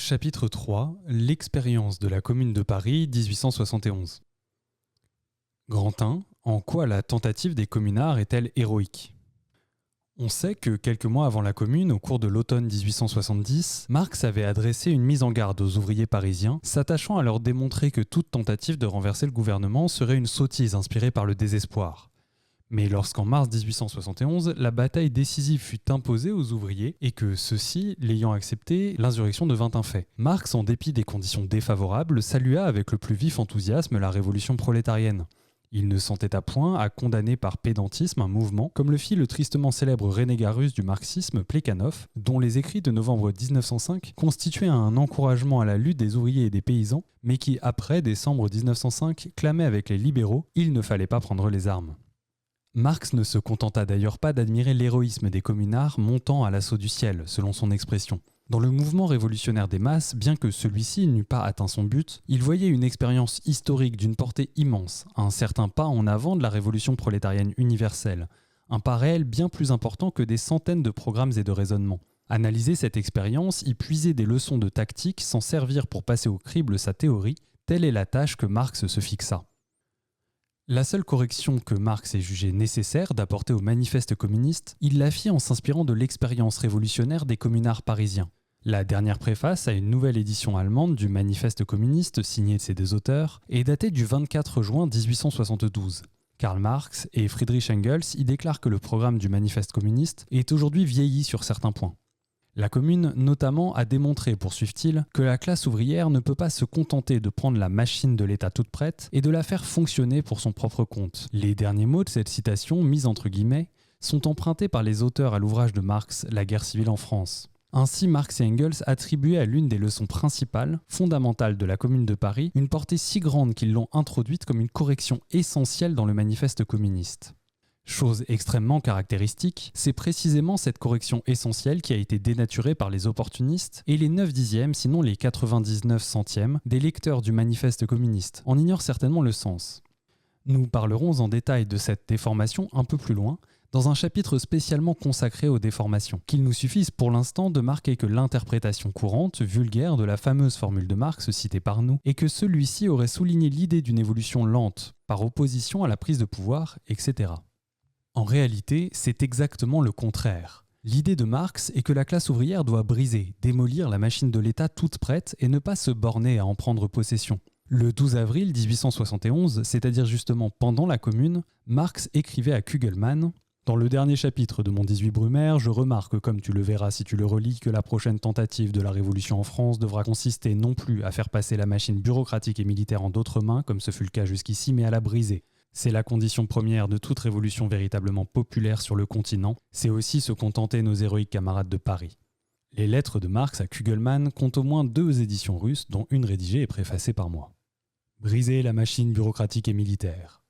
Chapitre 3 – L'expérience de la Commune de Paris 1871. Grand 1. En quoi la tentative des communards est-elle héroïque ? On sait que quelques mois avant la Commune, au cours de l'automne 1870, Marx avait adressé une mise en garde aux ouvriers parisiens, s'attachant à leur démontrer que toute tentative de renverser le gouvernement serait une sottise inspirée par le désespoir. Mais lorsqu'en mars 1871, la bataille décisive fut imposée aux ouvriers et que ceux-ci, l'ayant acceptée, l'insurrection devint un fait. Marx, en dépit des conditions défavorables, salua avec le plus vif enthousiasme la révolution prolétarienne. Il ne s'entêta point à condamner par pédantisme un mouvement, comme le fit le tristement célèbre renégat russe du marxisme Plekhanov, dont les écrits de novembre 1905 constituaient un encouragement à la lutte des ouvriers et des paysans, mais qui, après décembre 1905, clamait avec les libéraux « il ne fallait pas prendre les armes ». Marx ne se contenta d'ailleurs pas d'admirer l'héroïsme des communards montant à l'assaut du ciel, selon son expression. Dans le mouvement révolutionnaire des masses, bien que celui-ci n'eût pas atteint son but, il voyait une expérience historique d'une portée immense, un certain pas en avant de la révolution prolétarienne universelle, un pas réel bien plus important que des centaines de programmes et de raisonnements. Analyser cette expérience, y puiser des leçons de tactique, s'en servir pour passer au crible sa théorie, telle est la tâche que Marx se fixa. La seule correction que Marx ait jugé nécessaire d'apporter au manifeste communiste, il la fit en s'inspirant de l'expérience révolutionnaire des communards parisiens. La dernière préface à une nouvelle édition allemande du manifeste communiste signée de ses deux auteurs est datée du 24 juin 1872. Karl Marx et Friedrich Engels y déclarent que le programme du manifeste communiste est aujourd'hui vieilli sur certains points. La Commune, notamment, a démontré, poursuivent-ils, que la classe ouvrière ne peut pas se contenter de prendre la machine de l'État toute prête et de la faire fonctionner pour son propre compte. Les derniers mots de cette citation, mise entre guillemets, sont empruntés par les auteurs à l'ouvrage de Marx, La guerre civile en France. Ainsi, Marx et Engels attribuaient à l'une des leçons principales, fondamentales de la Commune de Paris, une portée si grande qu'ils l'ont introduite comme une correction essentielle dans le manifeste communiste. Chose extrêmement caractéristique, c'est précisément cette correction essentielle qui a été dénaturée par les opportunistes et les 9/10, sinon les 99 centièmes, des lecteurs du manifeste communiste en ignorent certainement le sens. Nous parlerons en détail de cette déformation un peu plus loin, dans un chapitre spécialement consacré aux déformations, qu'il nous suffise pour l'instant de marquer que l'interprétation courante, vulgaire de la fameuse formule de Marx citée par nous, est que celui-ci aurait souligné l'idée d'une évolution lente, par opposition à la prise de pouvoir, etc. En réalité, c'est exactement le contraire. L'idée de Marx est que la classe ouvrière doit briser, démolir la machine de l'État toute prête et ne pas se borner à en prendre possession. Le 12 avril 1871, c'est-à-dire justement pendant la Commune, Marx écrivait à Kugelmann « Dans le dernier chapitre de mon 18 Brumaire, je remarque, comme tu le verras si tu le relis, que la prochaine tentative de la Révolution en France devra consister non plus à faire passer la machine bureaucratique et militaire en d'autres mains, comme ce fut le cas jusqu'ici, mais à la briser. C'est la condition première de toute révolution véritablement populaire sur le continent. C'est aussi se contenter nos héroïques camarades de Paris. » Les lettres de Marx à Kugelmann comptent au moins 2 éditions russes, dont une rédigée et préfacée par moi. Briser la machine bureaucratique et militaire.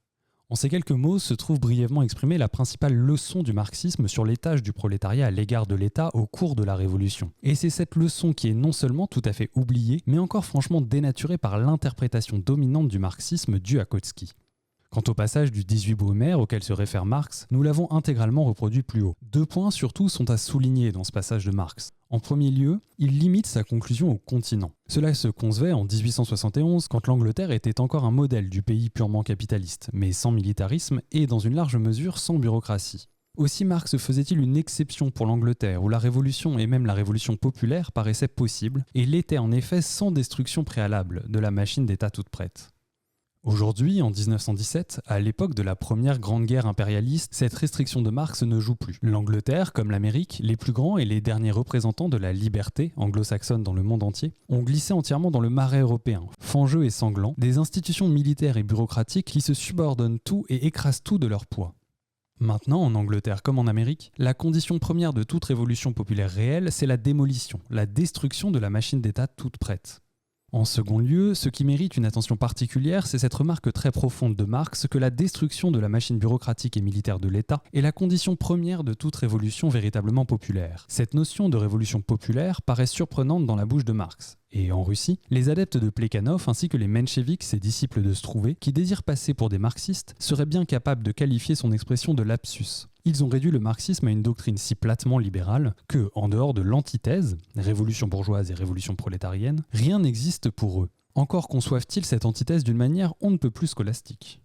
En ces quelques mots se trouve brièvement exprimée la principale leçon du marxisme sur les tâches du prolétariat à l'égard de l'État au cours de la Révolution. Et c'est cette leçon qui est non seulement tout à fait oubliée, mais encore franchement dénaturée par l'interprétation dominante du marxisme due à Kautsky. Quant au passage du 18 Brumaire auquel se réfère Marx, nous l'avons intégralement reproduit plus haut. 2 points surtout sont à souligner dans ce passage de Marx. En premier lieu, il limite sa conclusion au continent. Cela se concevait en 1871 quand l'Angleterre était encore un modèle du pays purement capitaliste, mais sans militarisme et dans une large mesure sans bureaucratie. Aussi Marx faisait-il une exception pour l'Angleterre où la révolution et même la révolution populaire paraissaient possibles et l'étaient en effet sans destruction préalable de la machine d'État toute prête. Aujourd'hui, en 1917, à l'époque de la première grande guerre impérialiste, cette restriction de Marx ne joue plus. L'Angleterre, comme l'Amérique, les plus grands et les derniers représentants de la liberté anglo-saxonne dans le monde entier, ont glissé entièrement dans le marais européen, fangeux et sanglant, des institutions militaires et bureaucratiques qui se subordonnent tout et écrasent tout de leur poids. Maintenant, en Angleterre comme en Amérique, la condition première de toute révolution populaire réelle, c'est la démolition, la destruction de la machine d'État toute prête. En second lieu, ce qui mérite une attention particulière, c'est cette remarque très profonde de Marx que la destruction de la machine bureaucratique et militaire de l'État est la condition première de toute révolution véritablement populaire. Cette notion de révolution populaire paraît surprenante dans la bouche de Marx. Et en Russie, les adeptes de Plekhanov ainsi que les mencheviks, ses disciples de Struve, qui désirent passer pour des marxistes, seraient bien capables de qualifier son expression de lapsus. Ils ont réduit le marxisme à une doctrine si platement libérale que, en dehors de l'antithèse, révolution bourgeoise et révolution prolétarienne, rien n'existe pour eux. Encore conçoivent-ils cette antithèse d'une manière on ne peut plus scolastique.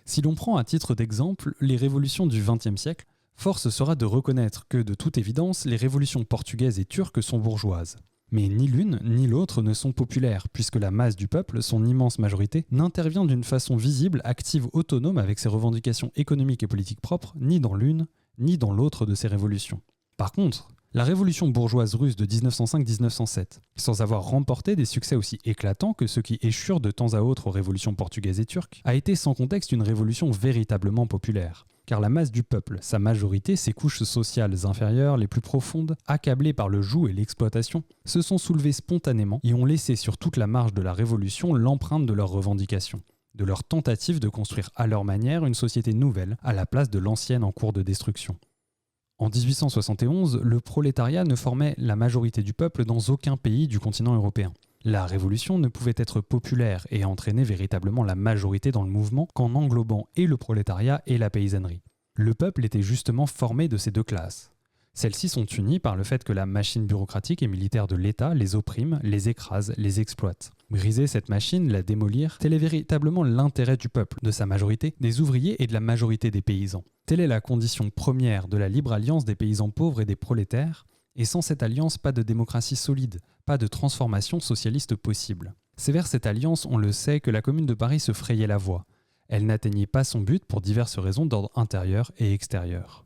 Si l'on prend à titre d'exemple les révolutions du XXe siècle, force sera de reconnaître que, de toute évidence, les révolutions portugaises et turques sont bourgeoises. Mais ni l'une ni l'autre ne sont populaires, puisque la masse du peuple, son immense majorité, n'intervient d'une façon visible, active, autonome avec ses revendications économiques et politiques propres, ni dans l'une, ni dans l'autre de ces révolutions. Par contre, la révolution bourgeoise russe de 1905-1907, sans avoir remporté des succès aussi éclatants que ceux qui échurent de temps à autre aux révolutions portugaises et turques, a été sans contexte une révolution véritablement populaire. Car la masse du peuple, sa majorité, ses couches sociales inférieures les plus profondes, accablées par le joug et l'exploitation, se sont soulevées spontanément et ont laissé sur toute la marge de la révolution l'empreinte de leurs revendications, de leur tentative de construire à leur manière une société nouvelle à la place de l'ancienne en cours de destruction. En 1871, le prolétariat ne formait la majorité du peuple dans aucun pays du continent européen. La révolution ne pouvait être populaire et entraîner véritablement la majorité dans le mouvement qu'en englobant et le prolétariat et la paysannerie. Le peuple était justement formé de ces deux classes. Celles-ci sont unies par le fait que la machine bureaucratique et militaire de l'État les opprime, les écrase, les exploite. Briser cette machine, la démolir, tel est véritablement l'intérêt du peuple, de sa majorité, des ouvriers et de la majorité des paysans. Telle est la condition première de la libre alliance des paysans pauvres et des prolétaires, et sans cette alliance, pas de démocratie solide, pas de transformation socialiste possible. C'est vers cette alliance, on le sait, que la Commune de Paris se frayait la voie. Elle n'atteignait pas son but pour diverses raisons d'ordre intérieur et extérieur.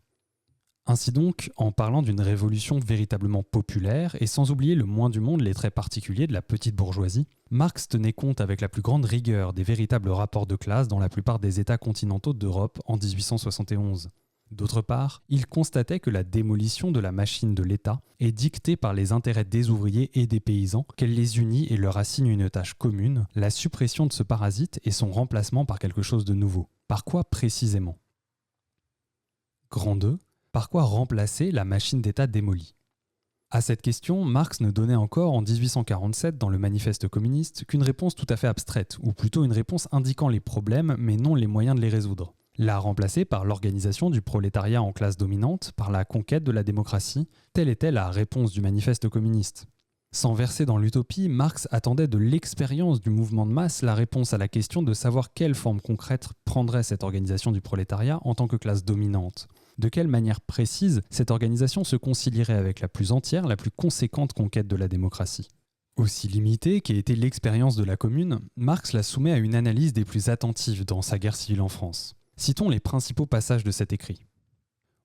Ainsi donc, en parlant d'une révolution véritablement populaire, et sans oublier le moins du monde les traits particuliers de la petite bourgeoisie, Marx tenait compte avec la plus grande rigueur des véritables rapports de classe dans la plupart des États continentaux d'Europe en 1871. D'autre part, il constatait que la démolition de la machine de l'État est dictée par les intérêts des ouvriers et des paysans, qu'elle les unit et leur assigne une tâche commune, la suppression de ce parasite et son remplacement par quelque chose de nouveau. Par quoi précisément ? Grand 2. Par quoi remplacer la machine d'État démolie ? À cette question, Marx ne donnait encore en 1847 dans le Manifeste communiste qu'une réponse tout à fait abstraite, ou plutôt une réponse indiquant les problèmes mais non les moyens de les résoudre. La remplacer par l'organisation du prolétariat en classe dominante, par la conquête de la démocratie, telle était la réponse du Manifeste communiste. Sans verser dans l'utopie, Marx attendait de l'expérience du mouvement de masse la réponse à la question de savoir quelle forme concrète prendrait cette organisation du prolétariat en tant que classe dominante. De quelle manière précise cette organisation se concilierait avec la plus entière, la plus conséquente conquête de la démocratie. Aussi limitée qu'ait été l'expérience de la Commune, Marx la soumet à une analyse des plus attentives dans sa guerre civile en France. Citons les principaux passages de cet écrit.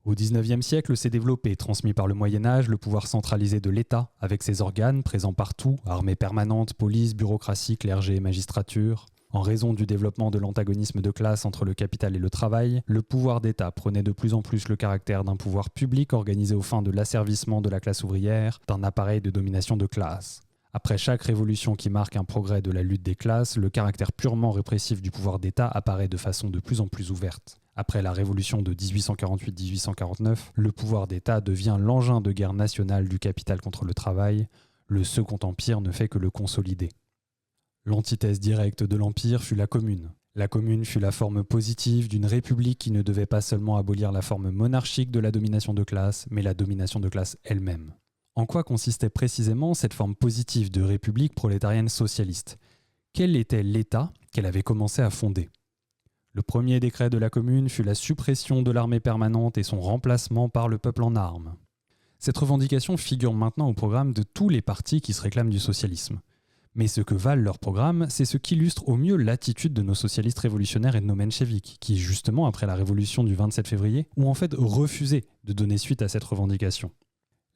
Au XIXe siècle s'est développé, transmis par le Moyen-Âge, le pouvoir centralisé de l'État, avec ses organes présents partout, armée permanente, police, bureaucratie, clergé et magistrature. En raison du développement de l'antagonisme de classe entre le capital et le travail, le pouvoir d'État prenait de plus en plus le caractère d'un pouvoir public organisé aux fins de l'asservissement de la classe ouvrière, d'un appareil de domination de classe. Après chaque révolution qui marque un progrès de la lutte des classes, le caractère purement répressif du pouvoir d'État apparaît de façon de plus en plus ouverte. Après la révolution de 1848-1849, le pouvoir d'État devient l'engin de guerre nationale du capital contre le travail. Le Second Empire ne fait que le consolider. L'antithèse directe de l'Empire fut la Commune. La Commune fut la forme positive d'une république qui ne devait pas seulement abolir la forme monarchique de la domination de classe, mais la domination de classe elle-même. En quoi consistait précisément cette forme positive de république prolétarienne socialiste ? Quel était l'État qu'elle avait commencé à fonder ? Le premier décret de la Commune fut la suppression de l'armée permanente et son remplacement par le peuple en armes. Cette revendication figure maintenant au programme de tous les partis qui se réclament du socialisme. Mais ce que valent leurs programmes, c'est ce qu'illustre au mieux l'attitude de nos socialistes révolutionnaires et de nos mencheviks, qui, justement après la révolution du 27 février, ont en fait refusé de donner suite à cette revendication.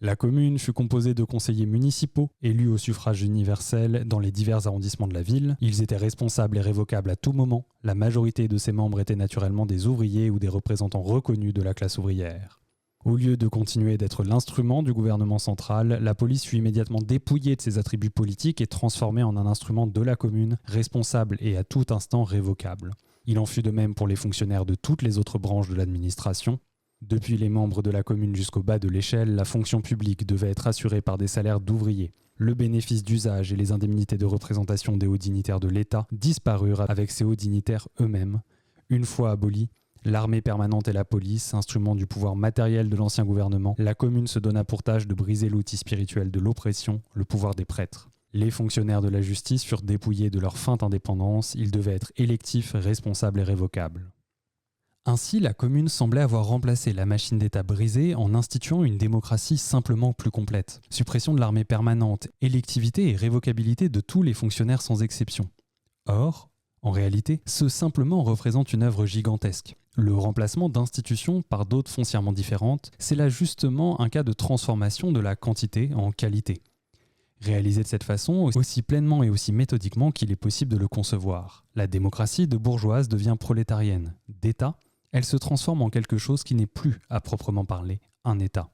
La Commune fut composée de conseillers municipaux, élus au suffrage universel dans les divers arrondissements de la ville. Ils étaient responsables et révocables à tout moment. La majorité de ses membres étaient naturellement des ouvriers ou des représentants reconnus de la classe ouvrière. Au lieu de continuer d'être l'instrument du gouvernement central, la police fut immédiatement dépouillée de ses attributs politiques et transformée en un instrument de la Commune, responsable et à tout instant révocable. Il en fut de même pour les fonctionnaires de toutes les autres branches de l'administration. Depuis les membres de la Commune jusqu'au bas de l'échelle, la fonction publique devait être assurée par des salaires d'ouvriers. Le bénéfice d'usage et les indemnités de représentation des hauts dignitaires de l'État disparurent avec ces hauts dignitaires eux-mêmes. Une fois abolis, L'armée permanente et la police, instruments du pouvoir matériel de l'ancien gouvernement, la commune se donna pour tâche de briser l'outil spirituel de l'oppression, le pouvoir des prêtres. Les fonctionnaires de la justice furent dépouillés de leur feinte indépendance, ils devaient être électifs, responsables et révocables. Ainsi, la commune semblait avoir remplacé la machine d'État brisée en instituant une démocratie simplement plus complète. Suppression de l'armée permanente, électivité et révocabilité de tous les fonctionnaires sans exception. Or, en réalité, ce simplement représente une œuvre gigantesque. Le remplacement d'institutions par d'autres foncièrement différentes, c'est là justement un cas de transformation de la quantité en qualité. Réalisé de cette façon, aussi pleinement et aussi méthodiquement qu'il est possible de le concevoir. La démocratie de bourgeoise devient prolétarienne. D'État, elle se transforme en quelque chose qui n'est plus, à proprement parler, un État.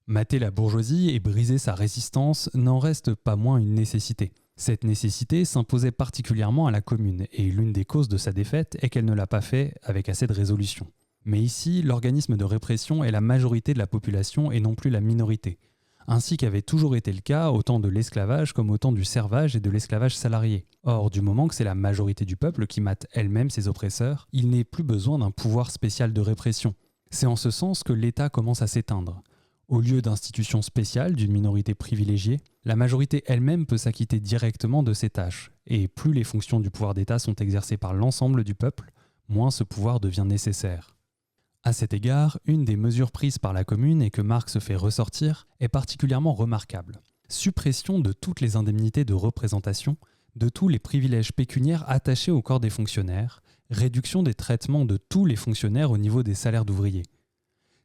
Mater la bourgeoisie et briser sa résistance n'en reste pas moins une nécessité. Cette nécessité s'imposait particulièrement à la commune, et l'une des causes de sa défaite est qu'elle ne l'a pas fait avec assez de résolution. Mais ici, l'organisme de répression est la majorité de la population et non plus la minorité. Ainsi qu'avait toujours été le cas au temps de l'esclavage comme au temps du servage et de l'esclavage salarié. Or, du moment que c'est la majorité du peuple qui mate elle-même ses oppresseurs, il n'est plus besoin d'un pouvoir spécial de répression. C'est en ce sens que l'État commence à s'éteindre. Au lieu d'institutions spéciales d'une minorité privilégiée, la majorité elle-même peut s'acquitter directement de ses tâches, et plus les fonctions du pouvoir d'État sont exercées par l'ensemble du peuple, moins ce pouvoir devient nécessaire. À cet égard, une des mesures prises par la Commune et que Marx fait ressortir est particulièrement remarquable. Suppression de toutes les indemnités de représentation, de tous les privilèges pécuniaires attachés au corps des fonctionnaires, réduction des traitements de tous les fonctionnaires au niveau des salaires d'ouvriers.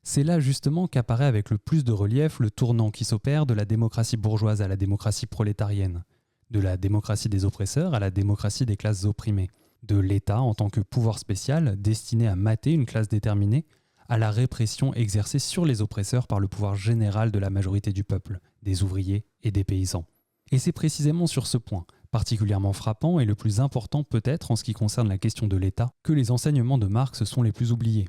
C'est là justement qu'apparaît avec le plus de relief le tournant qui s'opère de la démocratie bourgeoise à la démocratie prolétarienne, de la démocratie des oppresseurs à la démocratie des classes opprimées, de l'État en tant que pouvoir spécial destiné à mater une classe déterminée, à la répression exercée sur les oppresseurs par le pouvoir général de la majorité du peuple, des ouvriers et des paysans. Et c'est précisément sur ce point, particulièrement frappant et le plus important peut-être en ce qui concerne la question de l'État, que les enseignements de Marx sont les plus oubliés.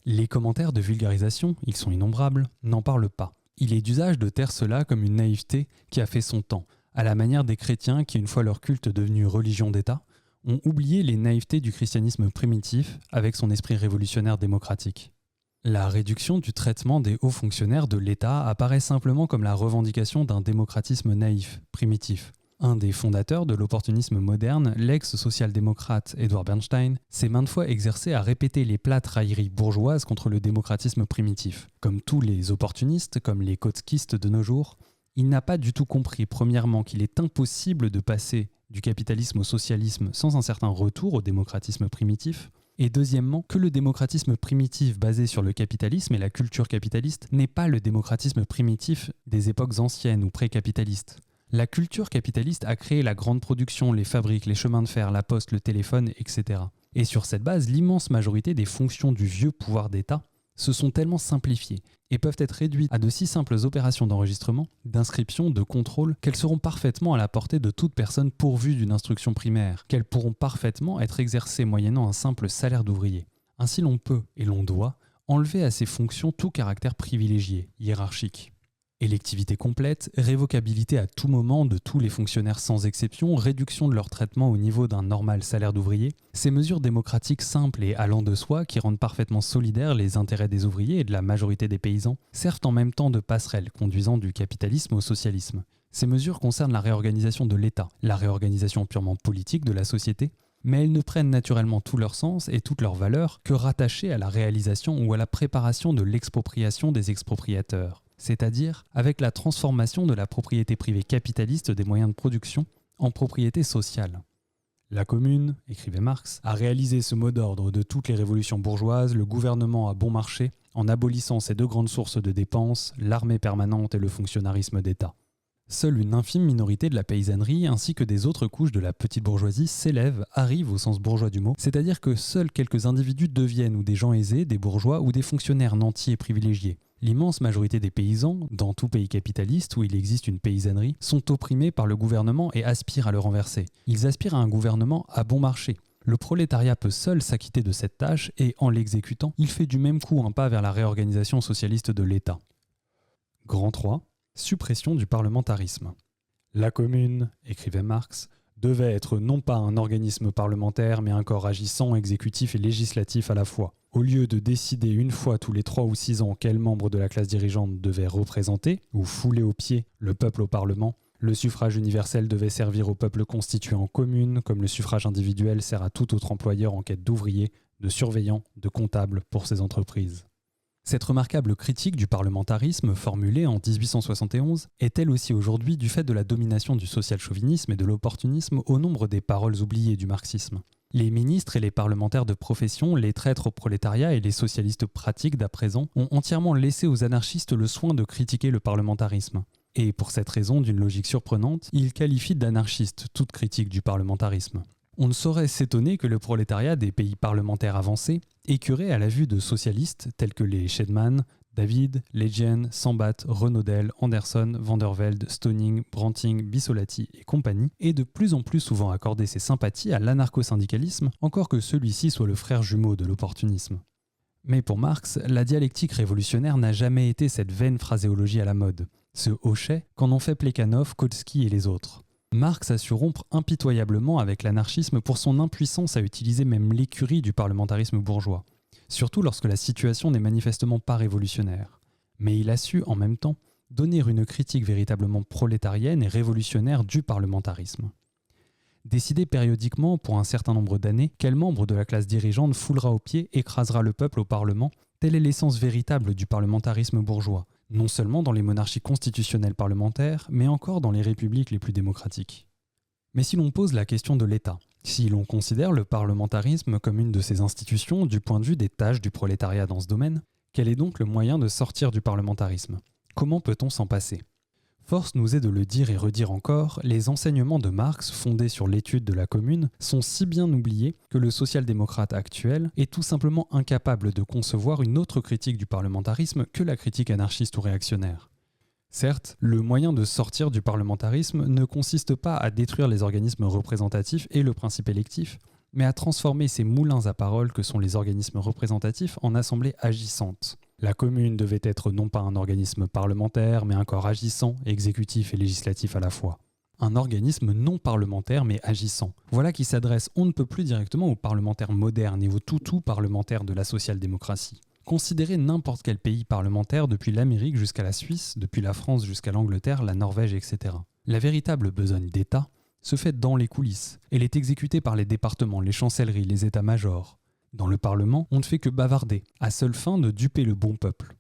Les commentaires de vulgarisation, ils sont innombrables, n'en parlent pas. Il est d'usage de taire cela comme une naïveté qui a fait son temps, à la manière des chrétiens qui, une fois leur culte devenu religion d'État, ont oublié les naïvetés du christianisme primitif avec son esprit révolutionnaire démocratique. La réduction du traitement des hauts fonctionnaires de l'État apparaît simplement comme la revendication d'un démocratisme naïf, primitif. Un des fondateurs de l'opportunisme moderne, l'ex-social-démocrate Edward Bernstein, s'est maintes fois exercé à répéter les plates railleries bourgeoises contre le démocratisme primitif. Comme tous les opportunistes, comme les kotskistes de nos jours, il n'a pas du tout compris, premièrement, qu'il est impossible de passer du capitalisme au socialisme sans un certain retour au démocratisme primitif, et deuxièmement, que le démocratisme primitif basé sur le capitalisme et la culture capitaliste n'est pas le démocratisme primitif des époques anciennes ou pré-capitalistes. La culture capitaliste a créé la grande production, les fabriques, les chemins de fer, la poste, le téléphone, etc. Et sur cette base, l'immense majorité des fonctions du vieux pouvoir d'État se sont tellement simplifiées et peuvent être réduites à de si simples opérations d'enregistrement, d'inscription, de contrôle, qu'elles seront parfaitement à la portée de toute personne pourvue d'une instruction primaire, qu'elles pourront parfaitement être exercées moyennant un simple salaire d'ouvrier. Ainsi l'on peut, et l'on doit, enlever à ces fonctions tout caractère privilégié, hiérarchique. Électivité complète, révocabilité à tout moment de tous les fonctionnaires sans exception, réduction de leur traitement au niveau d'un normal salaire d'ouvrier, ces mesures démocratiques simples et allant de soi qui rendent parfaitement solidaires les intérêts des ouvriers et de la majorité des paysans, servent en même temps de passerelle conduisant du capitalisme au socialisme. Ces mesures concernent la réorganisation de l'État, la réorganisation purement politique de la société, mais elles ne prennent naturellement tout leur sens et toute leur valeur que rattachées à la réalisation ou à la préparation de l'expropriation des expropriateurs, c'est-à-dire avec la transformation de la propriété privée capitaliste des moyens de production en propriété sociale. La Commune, écrivait Marx, a réalisé ce mot d'ordre de toutes les révolutions bourgeoises, le gouvernement à bon marché, en abolissant ces deux grandes sources de dépenses, l'armée permanente et le fonctionnarisme d'État. Seule une infime minorité de la paysannerie ainsi que des autres couches de la petite bourgeoisie s'élèvent, arrivent au sens bourgeois du mot, c'est-à-dire que seuls quelques individus deviennent ou des gens aisés, des bourgeois ou des fonctionnaires nantis et privilégiés. L'immense majorité des paysans, dans tout pays capitaliste où il existe une paysannerie, sont opprimés par le gouvernement et aspirent à le renverser. Ils aspirent à un gouvernement à bon marché. Le prolétariat peut seul s'acquitter de cette tâche et, en l'exécutant, il fait du même coup un pas vers la réorganisation socialiste de l'État. Grand 3. Suppression du parlementarisme. La Commune, écrivait Marx, devait être non pas un organisme parlementaire, mais un corps agissant, exécutif et législatif à la fois. Au lieu de décider une fois tous les 3 ou 6 ans quel membre de la classe dirigeante devait représenter, ou fouler aux pieds le peuple au Parlement, le suffrage universel devait servir au peuple constitué en commune, comme le suffrage individuel sert à tout autre employeur en quête d'ouvriers, de surveillants, de comptables pour ses entreprises. Cette remarquable critique du parlementarisme formulée en 1871 est elle aussi aujourd'hui du fait de la domination du social-chauvinisme et de l'opportunisme au nombre des paroles oubliées du marxisme. Les ministres et les parlementaires de profession, les traîtres au prolétariat et les socialistes pratiques d'à présent ont entièrement laissé aux anarchistes le soin de critiquer le parlementarisme. Et pour cette raison, d'une logique surprenante, ils qualifient d'anarchiste toute critique du parlementarisme. On ne saurait s'étonner que le prolétariat des pays parlementaires avancés, écœuré à la vue de socialistes tels que les Scheidman, David, Lejeune, Sambat, Renaudel, Anderson, Van der Velde, Stoning, Branting, Bissolati et compagnie, ait de plus en plus souvent accordé ses sympathies à l'anarcho-syndicalisme, encore que celui-ci soit le frère jumeau de l'opportunisme. Mais pour Marx, la dialectique révolutionnaire n'a jamais été cette vaine phraséologie à la mode, ce hochet qu'en ont fait Plekhanov, Kautsky et les autres. Marx a su rompre impitoyablement avec l'anarchisme pour son impuissance à utiliser même l'écurie du parlementarisme bourgeois, surtout lorsque la situation n'est manifestement pas révolutionnaire. Mais il a su, en même temps, donner une critique véritablement prolétarienne et révolutionnaire du parlementarisme. Décider périodiquement, pour un certain nombre d'années, quel membre de la classe dirigeante foulera aux pieds, écrasera le peuple au Parlement, telle est l'essence véritable du parlementarisme bourgeois, non seulement dans les monarchies constitutionnelles parlementaires, mais encore dans les républiques les plus démocratiques. Mais si l'on pose la question de l'État, si l'on considère le parlementarisme comme une de ses institutions du point de vue des tâches du prolétariat dans ce domaine, quel est donc le moyen de sortir du parlementarisme ? Comment peut-on s'en passer ? Force nous est de le dire et redire encore, les enseignements de Marx fondés sur l'étude de la Commune sont si bien oubliés que le social-démocrate actuel est tout simplement incapable de concevoir une autre critique du parlementarisme que la critique anarchiste ou réactionnaire. Certes, le moyen de sortir du parlementarisme ne consiste pas à détruire les organismes représentatifs et le principe électif, mais à transformer ces moulins à parole que sont les organismes représentatifs en assemblées agissantes. La Commune devait être non pas un organisme parlementaire, mais un corps agissant, exécutif et législatif à la fois. Un organisme non parlementaire, mais agissant. Voilà qui s'adresse on ne peut plus directement aux parlementaires modernes et aux toutous parlementaires de la social-démocratie. Considérez n'importe quel pays parlementaire depuis l'Amérique jusqu'à la Suisse, depuis la France jusqu'à l'Angleterre, la Norvège, etc. La véritable besogne d'État se fait dans les coulisses. Elle est exécutée par les départements, les chancelleries, les états-majors. Dans le Parlement, on ne fait que bavarder, à seule fin de duper le bon peuple.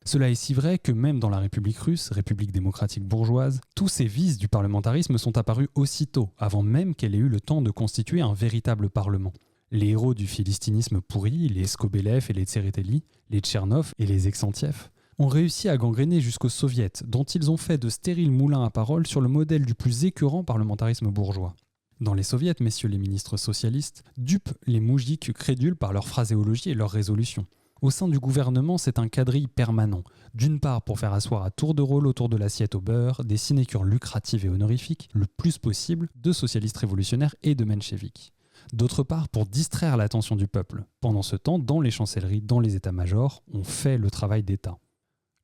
Cela est si vrai que même dans la République russe, République démocratique bourgeoise, tous ces vices du parlementarisme sont apparus aussitôt, avant même qu'elle ait eu le temps de constituer un véritable parlement. Les héros du philistinisme pourri, les Skobelev et les Tsereteli, les Tchernov et les Exantiev, ont réussi à gangréner jusqu'aux soviets, dont ils ont fait de stériles moulins à parole sur le modèle du plus écœurant parlementarisme bourgeois. Dans les soviets, messieurs les ministres socialistes, dupent les moujiks crédules par leur phraséologie et leurs résolutions. Au sein du gouvernement, c'est un quadrille permanent. D'une part, pour faire asseoir à tour de rôle autour de l'assiette au beurre des sinécures lucratives et honorifiques, le plus possible, de socialistes révolutionnaires et de mencheviks. D'autre part, pour distraire l'attention du peuple. Pendant ce temps, dans les chancelleries, dans les états-majors, on fait le travail d'État.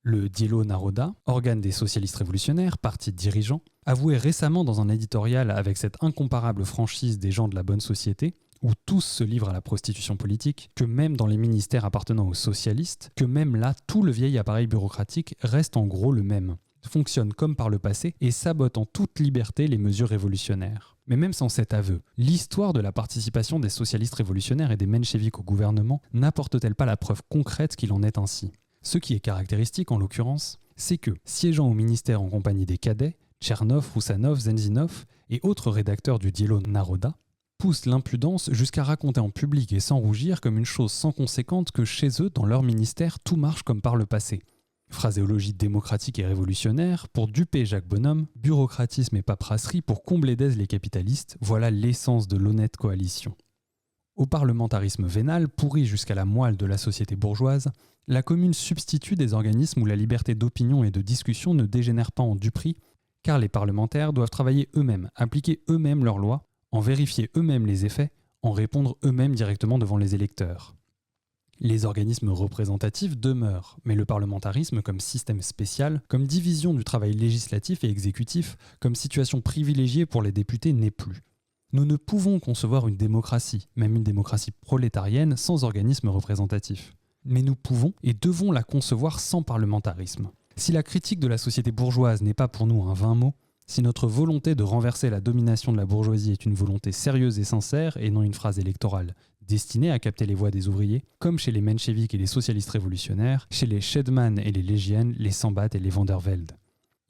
Le Dielo Naroda, organe des socialistes révolutionnaires, parti dirigeant, avouait récemment dans un éditorial avec cette incomparable franchise des gens de la bonne société, où tous se livrent à la prostitution politique, que même dans les ministères appartenant aux socialistes, que même là, tout le vieil appareil bureaucratique reste en gros le même, fonctionne comme par le passé et sabote en toute liberté les mesures révolutionnaires. Mais même sans cet aveu, l'histoire de la participation des socialistes révolutionnaires et des mencheviks au gouvernement n'apporte-t-elle pas la preuve concrète qu'il en est ainsi ? Ce qui est caractéristique en l'occurrence, c'est que, siégeant au ministère en compagnie des cadets, Tchernov, Roussanov, Zenzinov et autres rédacteurs du Dielo Naroda, poussent l'impudence jusqu'à raconter en public et sans rougir comme une chose sans conséquente que chez eux, dans leur ministère, tout marche comme par le passé. Phraséologie démocratique et révolutionnaire pour duper Jacques Bonhomme, bureaucratisme et paperasserie pour combler d'aise les capitalistes, voilà l'essence de l'honnête coalition. Au parlementarisme vénal, pourri jusqu'à la moelle de la société bourgeoise, la Commune substitue des organismes où la liberté d'opinion et de discussion ne dégénère pas en duperie, car les parlementaires doivent travailler eux-mêmes, appliquer eux-mêmes leurs lois, en vérifier eux-mêmes les effets, en répondre eux-mêmes directement devant les électeurs. Les organismes représentatifs demeurent, mais le parlementarisme comme système spécial, comme division du travail législatif et exécutif, comme situation privilégiée pour les députés n'est plus. Nous ne pouvons concevoir une démocratie, même une démocratie prolétarienne, sans organisme représentatif. Mais nous pouvons et devons la concevoir sans parlementarisme. Si la critique de la société bourgeoise n'est pas pour nous un vain mot, si notre volonté de renverser la domination de la bourgeoisie est une volonté sérieuse et sincère et non une phrase électorale destinée à capter les voix des ouvriers, comme chez les mencheviks et les socialistes révolutionnaires, chez les Schedman et les Legien, les Sambat et les Van der Velde.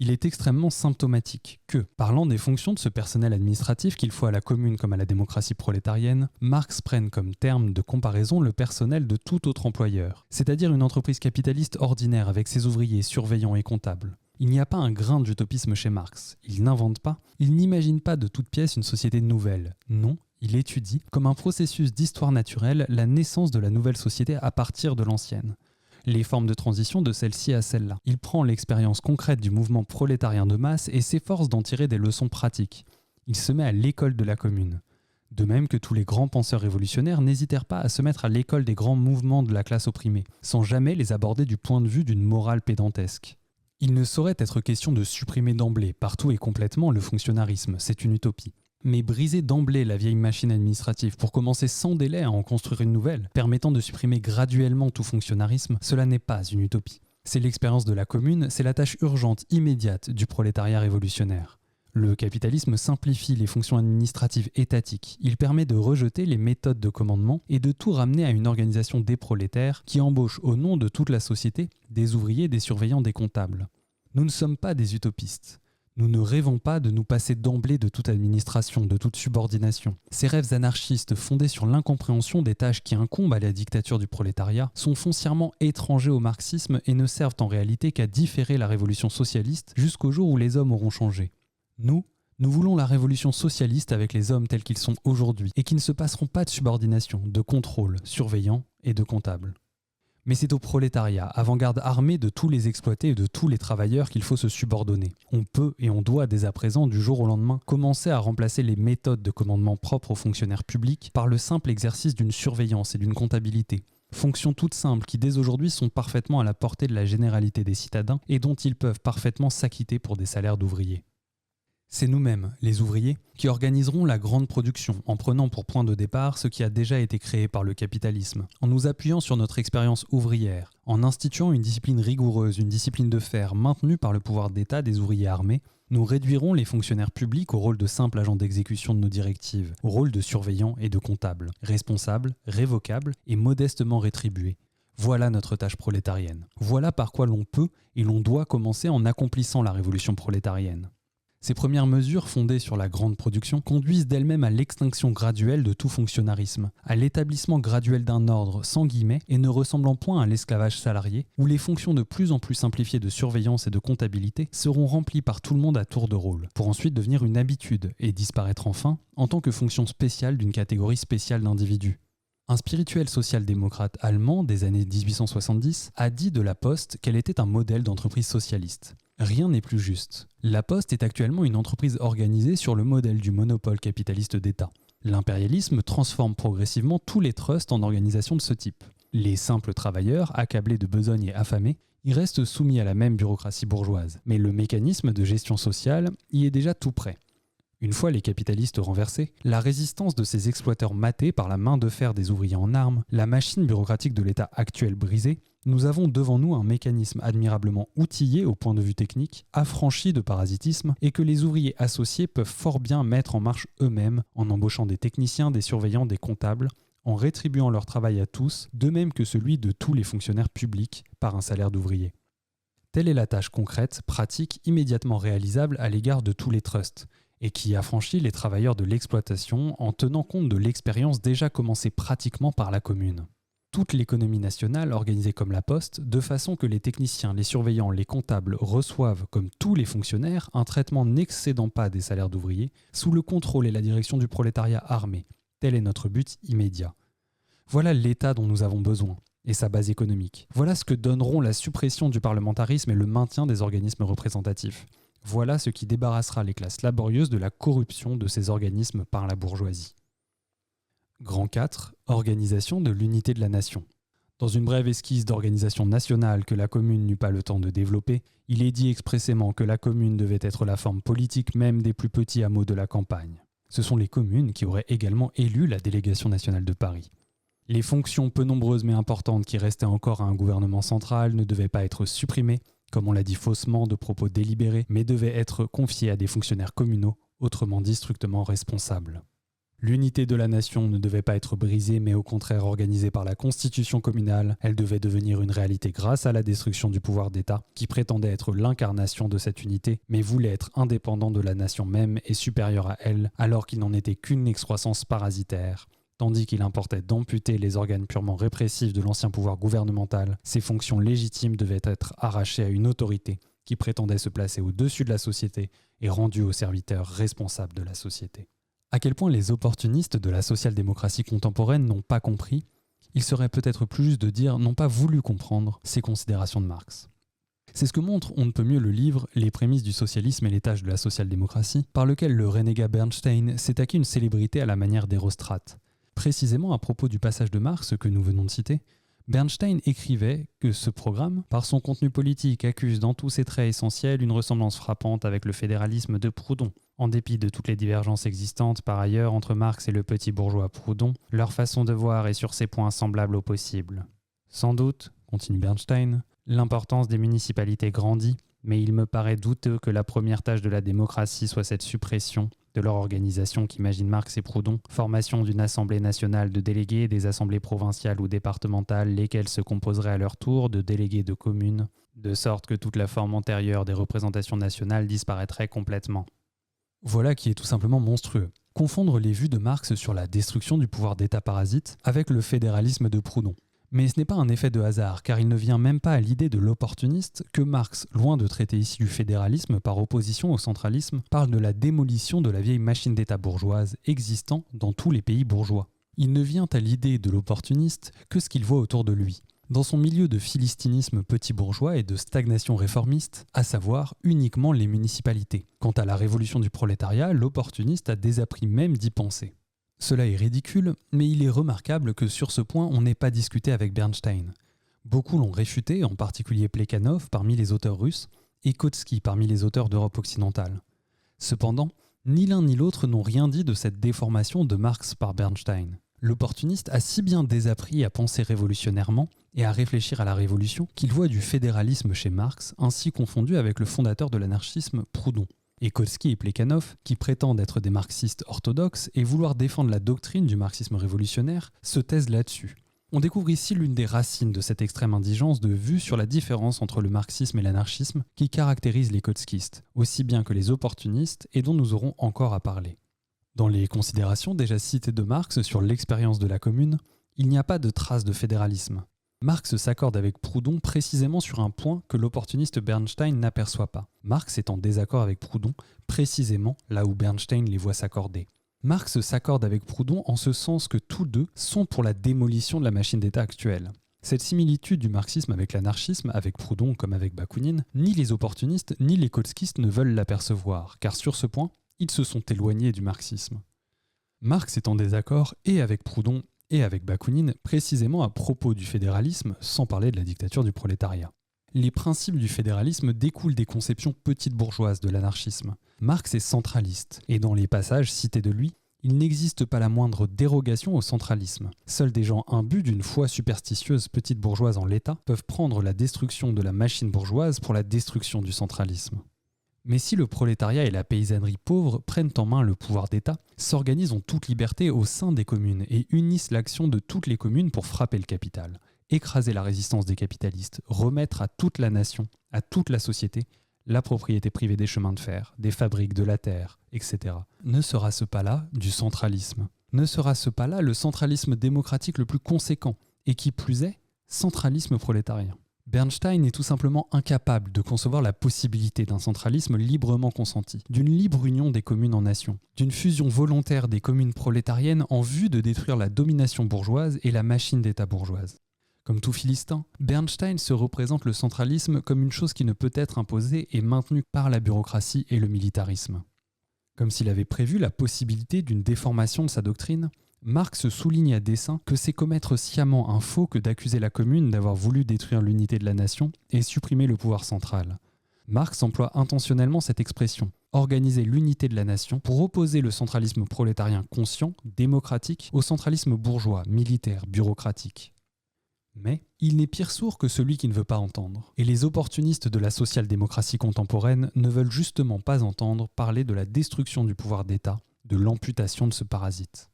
Il est extrêmement symptomatique que, parlant des fonctions de ce personnel administratif qu'il faut à la commune comme à la démocratie prolétarienne, Marx prenne comme terme de comparaison le personnel de tout autre employeur, c'est-à-dire une entreprise capitaliste ordinaire avec ses ouvriers, surveillants et comptables. Il n'y a pas un grain d'utopisme chez Marx. Il n'invente pas, il n'imagine pas de toute pièce une société nouvelle. Non, il étudie, comme un processus d'histoire naturelle, la naissance de la nouvelle société à partir de l'ancienne. Les formes de transition de celle-ci à celle-là. Il prend l'expérience concrète du mouvement prolétarien de masse et s'efforce d'en tirer des leçons pratiques. Il se met à l'école de la commune. De même que tous les grands penseurs révolutionnaires n'hésitèrent pas à se mettre à l'école des grands mouvements de la classe opprimée, sans jamais les aborder du point de vue d'une morale pédantesque. Il ne saurait être question de supprimer d'emblée, partout et complètement, le fonctionnarisme, c'est une utopie. Mais briser d'emblée la vieille machine administrative pour commencer sans délai à en construire une nouvelle, permettant de supprimer graduellement tout fonctionnarisme, cela n'est pas une utopie. C'est l'expérience de la commune, c'est la tâche urgente, immédiate du prolétariat révolutionnaire. Le capitalisme simplifie les fonctions administratives étatiques. Il permet de rejeter les méthodes de commandement et de tout ramener à une organisation des prolétaires qui embauche au nom de toute la société des ouvriers, des surveillants, des comptables. Nous ne sommes pas des utopistes. Nous ne rêvons pas de nous passer d'emblée de toute administration, de toute subordination. Ces rêves anarchistes fondés sur l'incompréhension des tâches qui incombent à la dictature du prolétariat sont foncièrement étrangers au marxisme et ne servent en réalité qu'à différer la révolution socialiste jusqu'au jour où les hommes auront changé. Nous voulons la révolution socialiste avec les hommes tels qu'ils sont aujourd'hui et qui ne se passeront pas de subordination, de contrôle, surveillant et de comptable. Mais c'est au prolétariat, avant-garde armée de tous les exploités et de tous les travailleurs qu'il faut se subordonner. On peut et on doit dès à présent, du jour au lendemain, commencer à remplacer les méthodes de commandement propres aux fonctionnaires publics par le simple exercice d'une surveillance et d'une comptabilité. Fonctions toutes simples qui dès aujourd'hui sont parfaitement à la portée de la généralité des citadins et dont ils peuvent parfaitement s'acquitter pour des salaires d'ouvriers. C'est nous-mêmes, les ouvriers, qui organiserons la grande production en prenant pour point de départ ce qui a déjà été créé par le capitalisme, en nous appuyant sur notre expérience ouvrière, en instituant une discipline rigoureuse, une discipline de fer maintenue par le pouvoir d'État des ouvriers armés. Nous réduirons les fonctionnaires publics au rôle de simples agents d'exécution de nos directives, au rôle de surveillants et de comptables, responsables, révocables et modestement rétribués. Voilà notre tâche prolétarienne. Voilà par quoi l'on peut et l'on doit commencer en accomplissant la révolution prolétarienne. Ces premières mesures fondées sur la grande production conduisent d'elles-mêmes à l'extinction graduelle de tout fonctionnarisme, à l'établissement graduel d'un ordre sans guillemets et ne ressemblant point à l'esclavage salarié, où les fonctions de plus en plus simplifiées de surveillance et de comptabilité seront remplies par tout le monde à tour de rôle, pour ensuite devenir une habitude et disparaître enfin en tant que fonction spéciale d'une catégorie spéciale d'individus. Un spirituel social-démocrate allemand des années 1870 a dit de la Poste qu'elle était un modèle d'entreprise socialiste. Rien n'est plus juste. La Poste est actuellement une entreprise organisée sur le modèle du monopole capitaliste d'État. L'impérialisme transforme progressivement tous les trusts en organisations de ce type. Les simples travailleurs, accablés de besogne et affamés, y restent soumis à la même bureaucratie bourgeoise. Mais le mécanisme de gestion sociale y est déjà tout prêt. Une fois les capitalistes renversés, la résistance de ces exploiteurs matés par la main de fer des ouvriers en armes, la machine bureaucratique de l'État actuel brisée, nous avons devant nous un mécanisme admirablement outillé au point de vue technique, affranchi de parasitisme et que les ouvriers associés peuvent fort bien mettre en marche eux-mêmes en embauchant des techniciens, des surveillants, des comptables, en rétribuant leur travail à tous, de même que celui de tous les fonctionnaires publics par un salaire d'ouvrier. Telle est la tâche concrète, pratique, immédiatement réalisable à l'égard de tous les trusts, et qui affranchit les travailleurs de l'exploitation en tenant compte de l'expérience déjà commencée pratiquement par la commune. Toute l'économie nationale organisée comme la Poste, de façon que les techniciens, les surveillants, les comptables reçoivent, comme tous les fonctionnaires, un traitement n'excédant pas des salaires d'ouvriers, sous le contrôle et la direction du prolétariat armé. Tel est notre but immédiat. Voilà l'État dont nous avons besoin, et sa base économique. Voilà ce que donneront la suppression du parlementarisme et le maintien des organismes représentatifs. Voilà ce qui débarrassera les classes laborieuses de la corruption de ces organismes par la bourgeoisie. Grand 4. Organisation de l'unité de la nation. Dans une brève esquisse d'organisation nationale que la commune n'eut pas le temps de développer, il est dit expressément que la commune devait être la forme politique même des plus petits hameaux de la campagne. Ce sont les communes qui auraient également élu la délégation nationale de Paris. Les fonctions peu nombreuses mais importantes qui restaient encore à un gouvernement central ne devaient pas être supprimées, comme on l'a dit faussement de propos délibérés, mais devaient être confiées à des fonctionnaires communaux, autrement dit strictement responsables. L'unité de la nation ne devait pas être brisée, mais au contraire organisée par la constitution communale. Elle devait devenir une réalité grâce à la destruction du pouvoir d'État, qui prétendait être l'incarnation de cette unité, mais voulait être indépendant de la nation même et supérieur à elle, alors qu'il n'en était qu'une excroissance parasitaire. Tandis qu'il importait d'amputer les organes purement répressifs de l'ancien pouvoir gouvernemental, ses fonctions légitimes devaient être arrachées à une autorité qui prétendait se placer au-dessus de la société et rendue aux serviteurs responsables de la société. À quel point les opportunistes de la social-démocratie contemporaine n'ont pas compris, il serait peut-être plus juste de dire n'ont pas voulu comprendre ces considérations de Marx. C'est ce que montre on ne peut mieux le livre « Les prémices du socialisme et les tâches de la social-démocratie » par lequel le renégat Bernstein s'est acquis une célébrité à la manière d'Hérostrate. Précisément à propos du passage de Marx que nous venons de citer, Bernstein écrivait que ce programme, par son contenu politique, accuse dans tous ses traits essentiels une ressemblance frappante avec le fédéralisme de Proudhon. En dépit de toutes les divergences existantes par ailleurs entre Marx et le petit bourgeois Proudhon, leur façon de voir est sur ces points semblable au possible. Sans doute, continue Bernstein, l'importance des municipalités grandit, mais il me paraît douteux que la première tâche de la démocratie soit cette suppression de leur organisation qu'imagine Marx et Proudhon, formation d'une assemblée nationale de délégués, des assemblées provinciales ou départementales, lesquelles se composeraient à leur tour de délégués de communes, de sorte que toute la forme antérieure des représentations nationales disparaîtrait complètement. Voilà qui est tout simplement monstrueux. Confondre les vues de Marx sur la destruction du pouvoir d'État parasite avec le fédéralisme de Proudhon. Mais ce n'est pas un effet de hasard, car il ne vient même pas à l'idée de l'opportuniste que Marx, loin de traiter ici du fédéralisme par opposition au centralisme, parle de la démolition de la vieille machine d'État bourgeoise existant dans tous les pays bourgeois. Il ne vient à l'idée de l'opportuniste que ce qu'il voit autour de lui. Dans son milieu de philistinisme petit bourgeois et de stagnation réformiste, à savoir uniquement les municipalités. Quant à la révolution du prolétariat, l'opportuniste a désappris même d'y penser. Cela est ridicule, mais il est remarquable que sur ce point, on n'ait pas discuté avec Bernstein. Beaucoup l'ont réfuté, en particulier Plekhanov parmi les auteurs russes et Kautsky parmi les auteurs d'Europe occidentale. Cependant, ni l'un ni l'autre n'ont rien dit de cette déformation de Marx par Bernstein. L'opportuniste a si bien désappris à penser révolutionnairement et à réfléchir à la révolution qu'il voit du fédéralisme chez Marx ainsi confondu avec le fondateur de l'anarchisme Proudhon. Et Kautsky et Plekhanov, qui prétendent être des marxistes orthodoxes et vouloir défendre la doctrine du marxisme révolutionnaire, se taisent là-dessus. On découvre ici l'une des racines de cette extrême indigence de vue sur la différence entre le marxisme et l'anarchisme qui caractérise les kautskistes, aussi bien que les opportunistes et dont nous aurons encore à parler. Dans les considérations déjà citées de Marx sur l'expérience de la commune, il n'y a pas de trace de fédéralisme. Marx s'accorde avec Proudhon précisément sur un point que l'opportuniste Bernstein n'aperçoit pas. Marx est en désaccord avec Proudhon précisément là où Bernstein les voit s'accorder. Marx s'accorde avec Proudhon en ce sens que tous deux sont pour la démolition de la machine d'État actuelle. Cette similitude du marxisme avec l'anarchisme, avec Proudhon comme avec Bakounine, ni les opportunistes ni les kautskistes ne veulent l'apercevoir, car sur ce point, ils se sont éloignés du marxisme. Marx est en désaccord et avec Proudhon et avec Bakounine, précisément à propos du fédéralisme, sans parler de la dictature du prolétariat. Les principes du fédéralisme découlent des conceptions petites bourgeoises de l'anarchisme. Marx est centraliste, et dans les passages cités de lui, il n'existe pas la moindre dérogation au centralisme. Seuls des gens imbus d'une foi superstitieuse petite bourgeoise en l'État peuvent prendre la destruction de la machine bourgeoise pour la destruction du centralisme. Mais si le prolétariat et la paysannerie pauvre prennent en main le pouvoir d'État, s'organisent en toute liberté au sein des communes et unissent l'action de toutes les communes pour frapper le capital, écraser la résistance des capitalistes, remettre à toute la nation, à toute la société, la propriété privée des chemins de fer, des fabriques, de la terre, etc. Ne sera-ce pas là du centralisme ? Ne sera-ce pas là le centralisme démocratique le plus conséquent, et qui plus est, centralisme prolétarien ? Bernstein est tout simplement incapable de concevoir la possibilité d'un centralisme librement consenti, d'une libre union des communes en nations, d'une fusion volontaire des communes prolétariennes en vue de détruire la domination bourgeoise et la machine d'État bourgeoise. Comme tout philistin, Bernstein se représente le centralisme comme une chose qui ne peut être imposée et maintenue par la bureaucratie et le militarisme. Comme s'il avait prévu la possibilité d'une déformation de sa doctrine, Marx souligne à dessein que c'est commettre sciemment un faux que d'accuser la commune d'avoir voulu détruire l'unité de la nation et supprimer le pouvoir central. Marx emploie intentionnellement cette expression, organiser l'unité de la nation, pour opposer le centralisme prolétarien conscient, démocratique, au centralisme bourgeois, militaire, bureaucratique. Mais il n'est pire sourd que celui qui ne veut pas entendre. Et les opportunistes de la social-démocratie contemporaine ne veulent justement pas entendre parler de la destruction du pouvoir d'État, de l'amputation de ce parasite.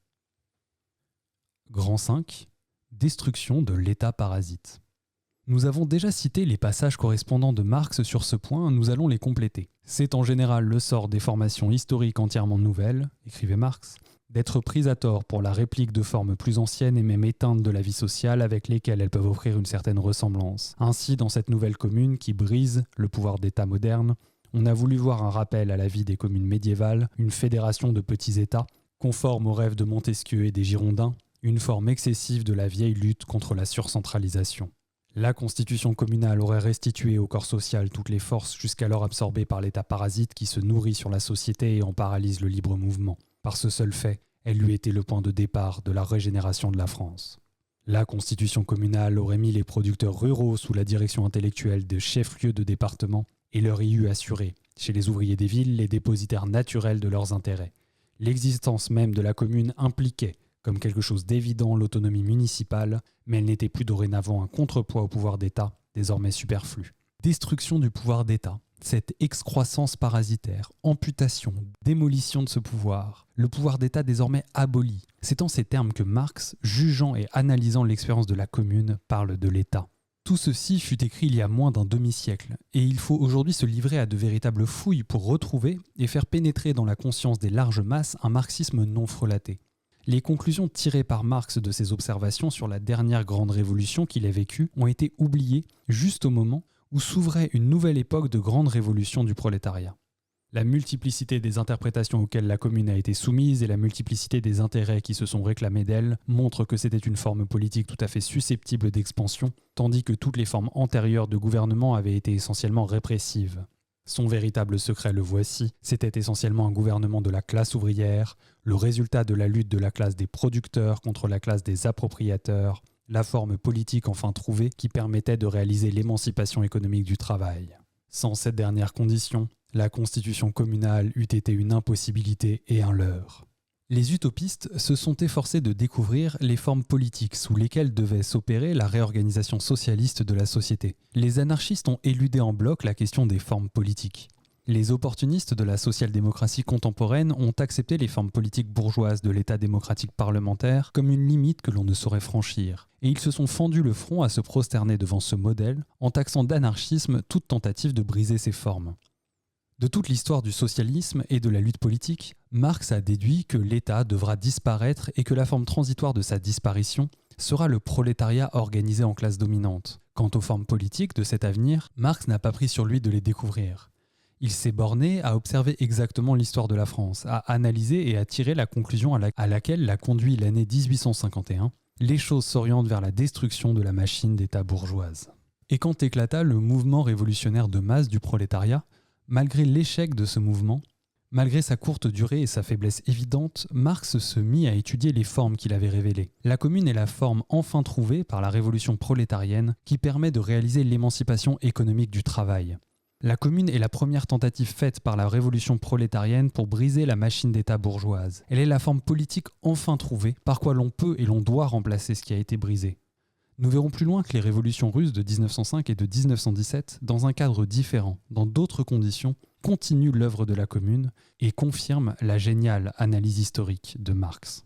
Grand 5. Destruction de l'État parasite. Nous avons déjà cité les passages correspondants de Marx sur ce point, nous allons les compléter. C'est en général le sort des formations historiques entièrement nouvelles, écrivait Marx, d'être prises à tort pour la réplique de formes plus anciennes et même éteintes de la vie sociale avec lesquelles elles peuvent offrir une certaine ressemblance. Ainsi, dans cette nouvelle commune qui brise le pouvoir d'État moderne, on a voulu voir un rappel à la vie des communes médiévales, une fédération de petits États, conforme aux rêves de Montesquieu et des Girondins, une forme excessive de la vieille lutte contre la surcentralisation. La constitution communale aurait restitué au corps social toutes les forces jusqu'alors absorbées par l'État parasite qui se nourrit sur la société et en paralyse le libre mouvement. Par ce seul fait, elle lui était le point de départ de la régénération de la France. La constitution communale aurait mis les producteurs ruraux sous la direction intellectuelle de chefs-lieux de département et leur y eut assuré, chez les ouvriers des villes, les dépositaires naturels de leurs intérêts. L'existence même de la commune impliquait, comme quelque chose d'évident, l'autonomie municipale, mais elle n'était plus dorénavant un contrepoids au pouvoir d'État, désormais superflu. Destruction du pouvoir d'État, cette excroissance parasitaire, amputation, démolition de ce pouvoir, le pouvoir d'État désormais aboli. C'est en ces termes que Marx, jugeant et analysant l'expérience de la commune, parle de l'État. Tout ceci fut écrit il y a moins d'un demi-siècle, et il faut aujourd'hui se livrer à de véritables fouilles pour retrouver et faire pénétrer dans la conscience des larges masses un marxisme non frelaté. Les conclusions tirées par Marx de ses observations sur la dernière grande révolution qu'il a vécue ont été oubliées juste au moment où s'ouvrait une nouvelle époque de grande révolution du prolétariat. La multiplicité des interprétations auxquelles la commune a été soumise et la multiplicité des intérêts qui se sont réclamés d'elle montrent que c'était une forme politique tout à fait susceptible d'expansion, tandis que toutes les formes antérieures de gouvernement avaient été essentiellement répressives. Son véritable secret, le voici, c'était essentiellement un gouvernement de la classe ouvrière, le résultat de la lutte de la classe des producteurs contre la classe des appropriateurs, la forme politique enfin trouvée qui permettait de réaliser l'émancipation économique du travail. Sans cette dernière condition, la constitution communale eût été une impossibilité et un leurre. Les utopistes se sont efforcés de découvrir les formes politiques sous lesquelles devait s'opérer la réorganisation socialiste de la société. Les anarchistes ont éludé en bloc la question des formes politiques. Les opportunistes de la social-démocratie contemporaine ont accepté les formes politiques bourgeoises de l'État démocratique parlementaire comme une limite que l'on ne saurait franchir. Et ils se sont fendus le front à se prosterner devant ce modèle en taxant d'anarchisme toute tentative de briser ces formes. De toute l'histoire du socialisme et de la lutte politique, Marx a déduit que l'État devra disparaître et que la forme transitoire de sa disparition sera le prolétariat organisé en classe dominante. Quant aux formes politiques de cet avenir, Marx n'a pas pris sur lui de les découvrir. Il s'est borné à observer exactement l'histoire de la France, à analyser et à tirer la conclusion à laquelle l'a conduit l'année 1851. Les choses s'orientent vers la destruction de la machine d'État bourgeoise. Et quand éclata le mouvement révolutionnaire de masse du prolétariat, malgré l'échec de ce mouvement, malgré sa courte durée et sa faiblesse évidente, Marx se mit à étudier les formes qu'il avait révélées. La commune est la forme enfin trouvée par la révolution prolétarienne qui permet de réaliser l'émancipation économique du travail. La commune est la première tentative faite par la révolution prolétarienne pour briser la machine d'État bourgeoise. Elle est la forme politique enfin trouvée par quoi l'on peut et l'on doit remplacer ce qui a été brisé. Nous verrons plus loin que les révolutions russes de 1905 et de 1917, dans un cadre différent, dans d'autres conditions, continuent l'œuvre de la Commune et confirment la géniale analyse historique de Marx.